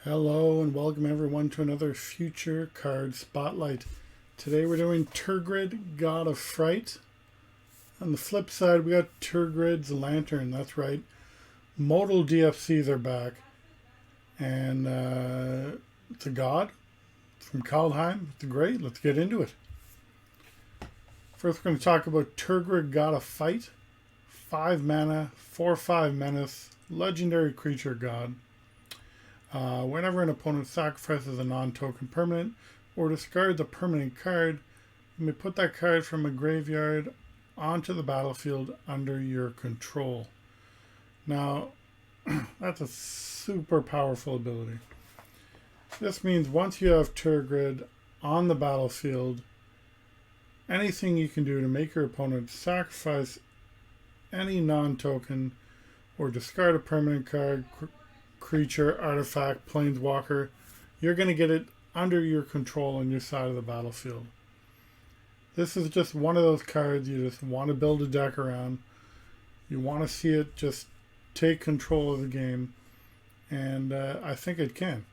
Hello and welcome everyone to another Future Card Spotlight. Today we're doing Tergrid, God of Fright. On the flip side we got Tergrid's Lantern, that's right. Modal DFCs are back. And it's a god from Kaldheim. It's great, let's get into it. First we're going to talk about Tergrid, God of Fright. 5 mana, 4/5 menace, legendary creature god. Whenever an opponent sacrifices a non-token permanent or discards a permanent card, you may put that card from a graveyard onto the battlefield under your control. Now, that's a super powerful ability. This means once you have Tergrid on the battlefield, anything you can do to make your opponent sacrifice any non-token or discard a permanent card, creature, artifact, planeswalker, you're going to get it under your control on your side of the battlefield. This is just one of those cards you just want to build a deck around. You want to see it just take control of the game, and I think it can.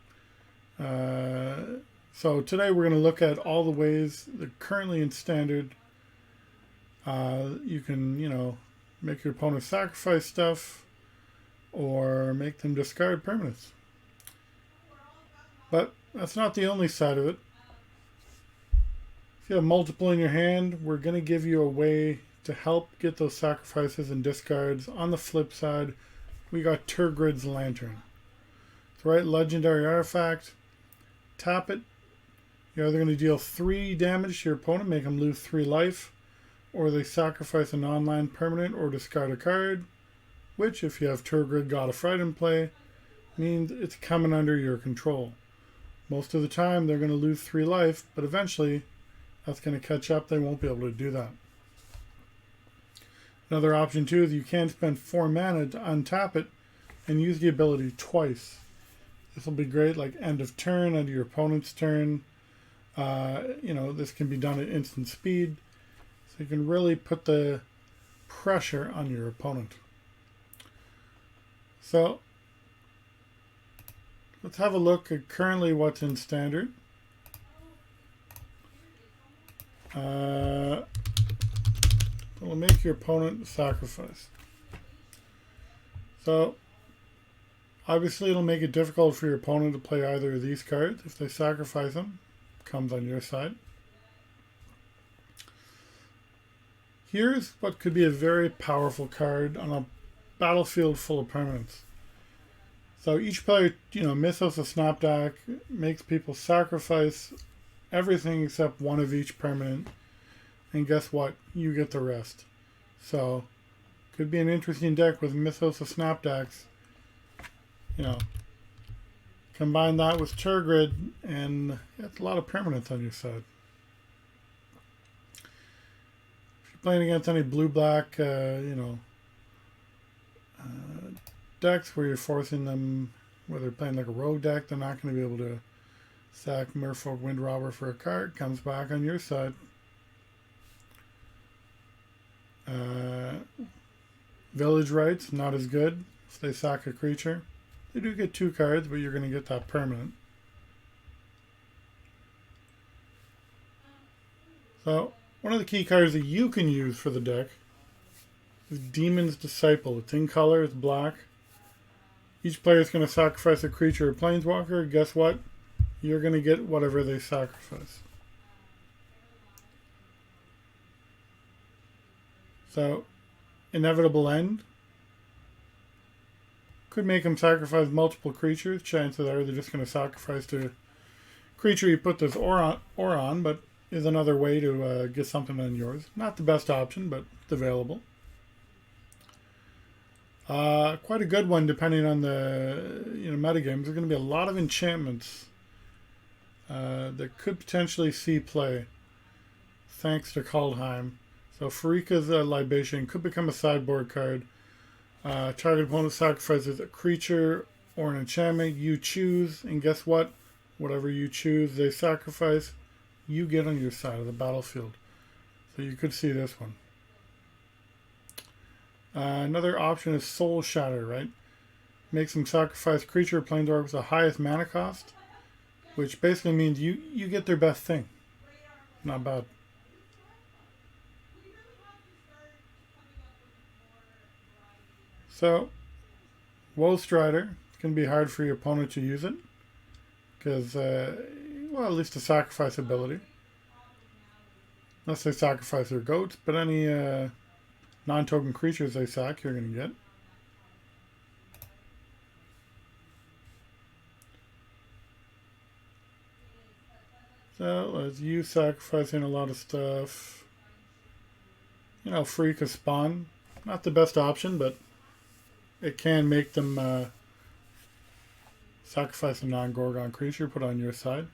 So today we're going to look at all the ways that currently in Standard you can, make your opponent sacrifice stuff or make them discard permanents. But that's not the only side of it. If you have multiple in your hand, we're going to give you a way to help get those sacrifices and discards. On the flip side, we got Tergrid's Lantern. It's right, legendary artifact. Tap it. You're either going to deal 3 damage to your opponent, make them lose 3 life, or they sacrifice a non-land permanent or discard a card, which, if you have Tergrid, God of Fright in play, means it's coming under your control. Most of the time, they're going to lose 3 life, but eventually, that's going to catch up. They won't be able to do that. Another option, too, is you can spend 4 mana to untap it and use the ability twice. This will be great, like end of turn, end of your opponent's turn. This can be done at instant speed. So you can really put the pressure on your opponent. So let's have a look at currently what's in Standard. It'll make your opponent sacrifice. So obviously it'll make it difficult for your opponent to play either of these cards. If they sacrifice them, it comes on your side. Here's what could be a very powerful card on a battlefield full of permanents. So each player, Mythos of Snapback makes people sacrifice everything except one of each permanent. And guess what? You get the rest. So could be an interesting deck with Mythos of Snapbacks. Combine that with Tergrid and it's a lot of permanents on your side. Playing against any blue-black, decks where you're forcing them, whether they're playing like a rogue deck, they're not going to be able to sack Merfolk Windrobber for a card. Comes back on your side. Village Rites, not as good. If they sack a creature, they do get 2 cards, but you're going to get that permanent. So one of the key cards that you can use for the deck is Demon's Disciple. It's in color, it's black. Each player is going to sacrifice a creature or planeswalker. Guess what? You're going to get whatever they sacrifice. So, Inevitable End. Could make them sacrifice multiple creatures. Chances are they're just going to sacrifice the creature you put this aura on, but is another way to get something on yours. Not the best option, but it's available. Quite a good one depending on the metagames. There's going to be a lot of enchantments that could potentially see play thanks to Kaldheim. So Farika's Libation could become a sideboard card. Target opponent sacrifices a creature or an enchantment you choose, and guess what? Whatever you choose they sacrifice, you get on your side of the battlefield. So you could see this one. Another option is Soul Shatter, right? makes them sacrifice creature or planeswalker with the highest mana cost, which basically means you get their best thing. Not bad. So, Woe Strider, it's going to be hard for your opponent to use it, because, well, at least the sacrifice ability. Unless they sacrifice their goats, but any non-token creatures they sack, you're going to get. So, let's use sacrificing a lot of stuff. You know, Freak of Spawn. Not the best option, but it can make them sacrifice a non-Gorgon creature, put on your side.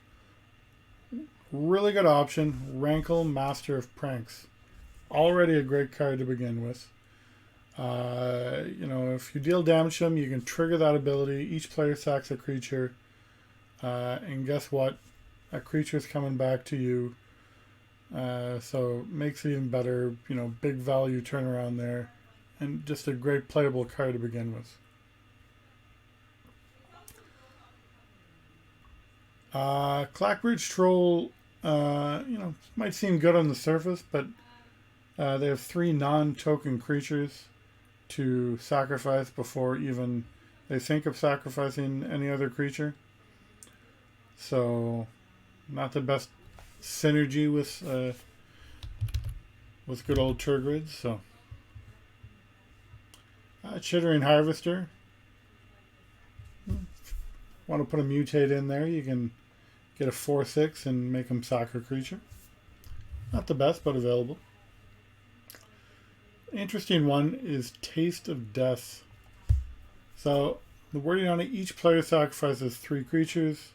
Really good option, Rankle, Master of Pranks. Already a great card to begin with. You know, if you deal damage to them, you can trigger that ability. Each player sacks a creature. And guess what? That creature's coming back to you. So makes it even better. You know, big value turnaround there. And just a great playable card to begin with. Clackbridge Troll, you know, might seem good on the surface, but they have 3 non-token creatures to sacrifice before even they think of sacrificing any other creature. So, not the best synergy with good old Tergrid. So, Chittering Harvester. Want to put a mutate in there? You can get a 4/6 and make them sack a creature. Not the best, but available. Interesting one is Taste of Death. So the wording on it: each player sacrifices 3 creatures.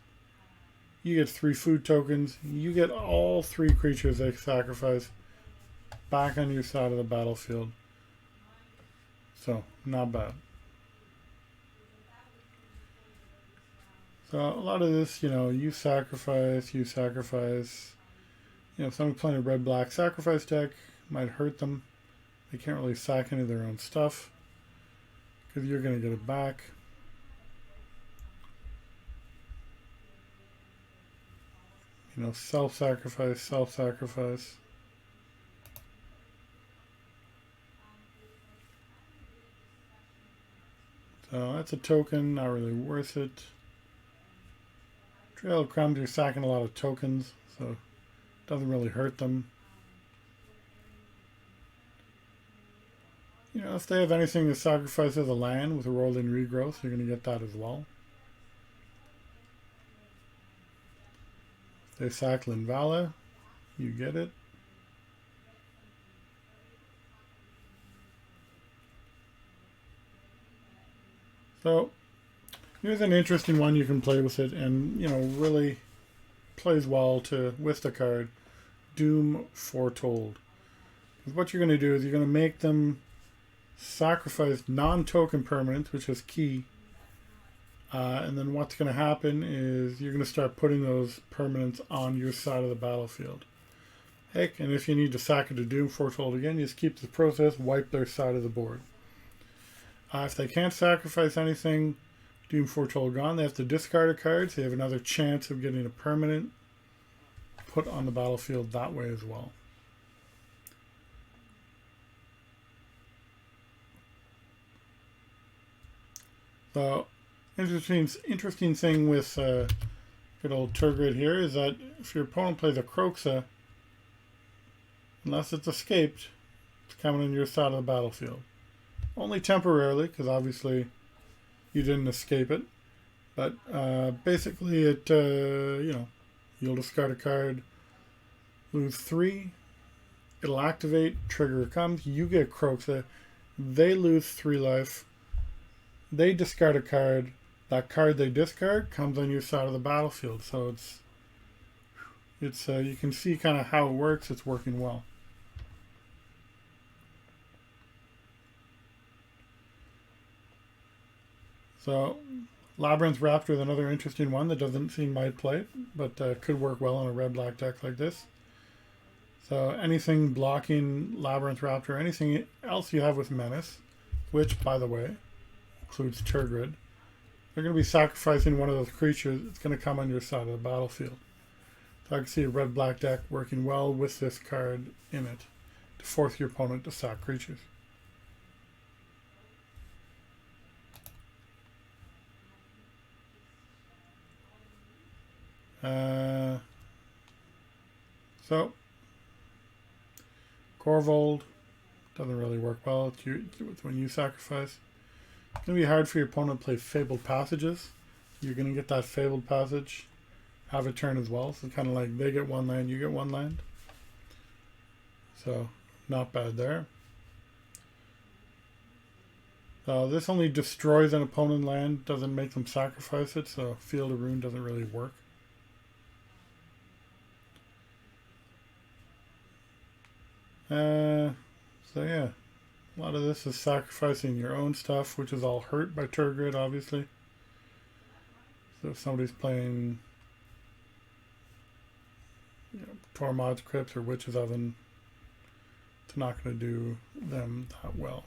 You get 3 food tokens. You get all 3 creatures they sacrifice back on your side of the battlefield. So not bad. So a lot of this, you know, you sacrifice. You know, if someone's playing a red-black sacrifice deck, might hurt them. They can't really sack any of their own stuff because you're going to get it back. You know, self-sacrifice. So that's a token, not really worth it. Trail of Crumbs, you're sacking a lot of tokens, so it doesn't really hurt them. You know, if they have anything that sacrifices a land with a rolling regrowth, you're going to get that as well. If they sack Linvala, you get it. So, here's an interesting one you can play with it, and you know, really plays well with the card Doom Foretold. Because what you're going to do is you're going to make them sacrifice non-token permanents, which is key. And then what's going to happen is you're going to start putting those permanents on your side of the battlefield. Heck, and if you need to sack it to Doom Foretold again, you just keep the process, wipe their side of the board. If they can't sacrifice anything, Doom Foretold gone, they have to discard a card, so you have another chance of getting a permanent put on the battlefield that way as well. So, interesting thing with good old Tergrid here is that if your opponent plays a Kroxa, unless it's escaped, it's coming on your side of the battlefield. Only temporarily, because obviously you didn't escape it. But basically it, you know, you'll discard a card, lose 3, it'll activate, trigger comes, you get Kroxa, they lose 3 life, they discard a card, that card they discard comes on your side of the battlefield. So it's you can see kind of how it works. It's working well. So, Labyrinth Raptor is another interesting one that doesn't seem might play, but could work well in a red-black deck like this. So, anything blocking Labyrinth Raptor, anything else you have with Menace, which, by the way, includes Tergrid, they're going to be sacrificing one of those creatures. It's going to come on your side of the battlefield. So I can see a red-black deck working well with this card in it to force your opponent to sack creatures. So Corvold doesn't really work well when you sacrifice. It's going to be hard for your opponent to play Fabled Passages. You're going to get that Fabled Passage, have a turn as well. So kind of like they get one land, you get one land. So not bad there. This only destroys an opponent land, doesn't make them sacrifice it, so Field of Ruin doesn't really work. So yeah, a lot of this is sacrificing your own stuff, which is all hurt by Tergrid, obviously. So if somebody's playing, Tormod's Crypt or Witch's Oven, it's not going to do them that well.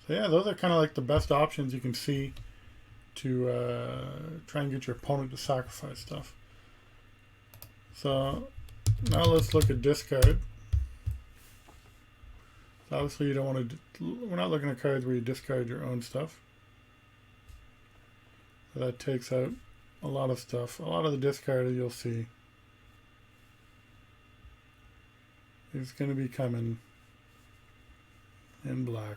So yeah, those are kind of like the best options you can see to try and get your opponent to sacrifice stuff. So now let's look at discard. So obviously you don't want to, we're not looking at cards where you discard your own stuff. So that takes out a lot of stuff. A lot of the discard you'll see is going to be coming in black.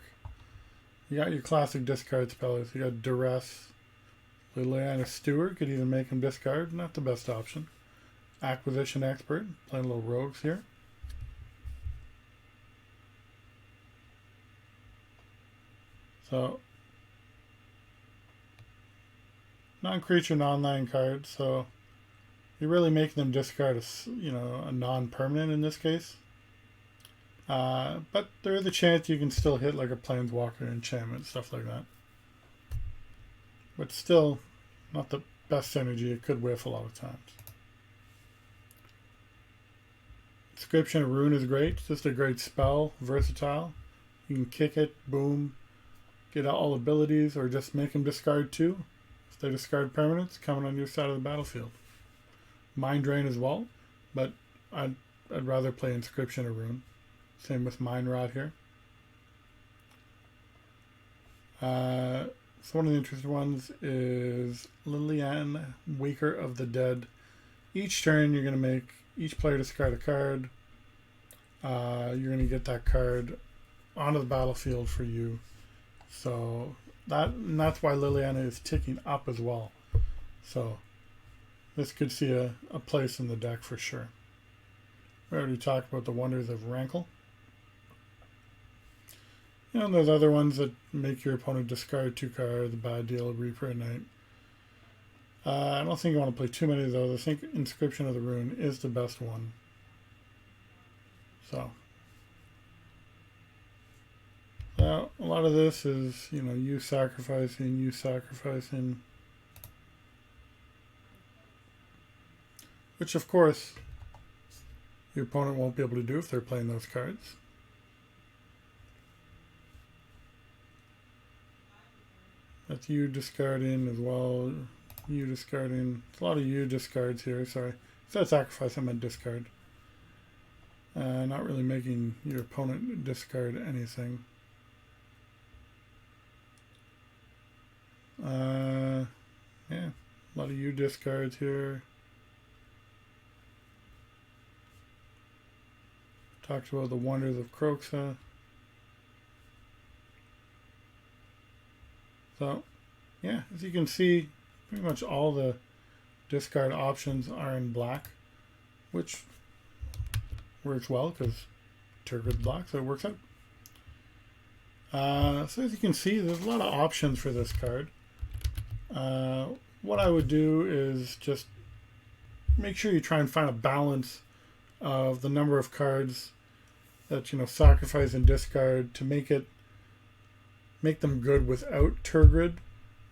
You got your classic discard spellers. You got Duress. Liliana Stewart could even make him discard. Not the best option. Acquisition Expert. Playing little rogues here. So, non-creature, non-land cards. So, you're really making them discard a non-permanent in this case. But there is a chance you can still hit like a Planeswalker enchantment, stuff like that. But still, not the best synergy. It could whiff a lot of times. Inscription of Ruin is great. It's just a great spell, versatile. You can kick it, boom, get out all abilities, or just make them discard 2. If they discard permanents, coming on your side of the battlefield. Mind Drain as well, but I'd rather play Inscription of Ruin. Same with Mind Rot here. So one of the interesting ones is Liliana, Waker of the Dead. Each turn you're going to make each player discard a card. You're going to get that card onto the battlefield for you. So that's why Liliana is ticking up as well. So this could see a place in the deck for sure. We already talked about the wonders of Rankle. And there's other ones that make your opponent discard 2 cards, the Bad Deal, Reaper at Night. I don't think you want to play too many of those. I think Inscription of the Ruin is the best one. So, a lot of this is, you sacrificing. Which, of course, your opponent won't be able to do if they're playing those cards. That's you discarding as well. You discarding. It's a lot of you discards here. Sorry. If that's sacrifice, I meant discard. Not really making your opponent discard anything. Yeah. A lot of you discards here. Talked about the wonders of Kroxa. So, yeah, as you can see, pretty much all the discard options are in black, which works well because Tergrid black, so it works out. So as you can see, there's a lot of options for this card. What I would do is just make sure you try and find a balance of the number of cards that sacrifice and discard to make them good without Tergrid,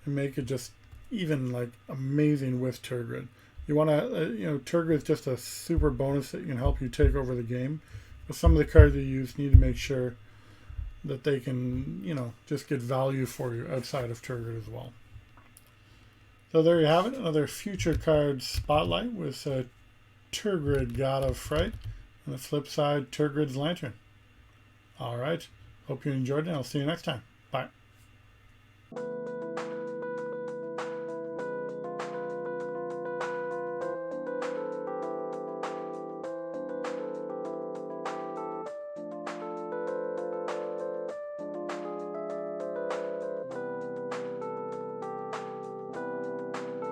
and make it just even like amazing with Tergrid. You want to, Tergrid is just a super bonus that can help you take over the game. But some of the cards you use need to make sure that they can, just get value for you outside of Tergrid as well. So there you have it, another future card spotlight with Tergrid, God of Fright, and the flip side, Tergrid's Lantern. All right, hope you enjoyed it, and I'll see you next time. Bye.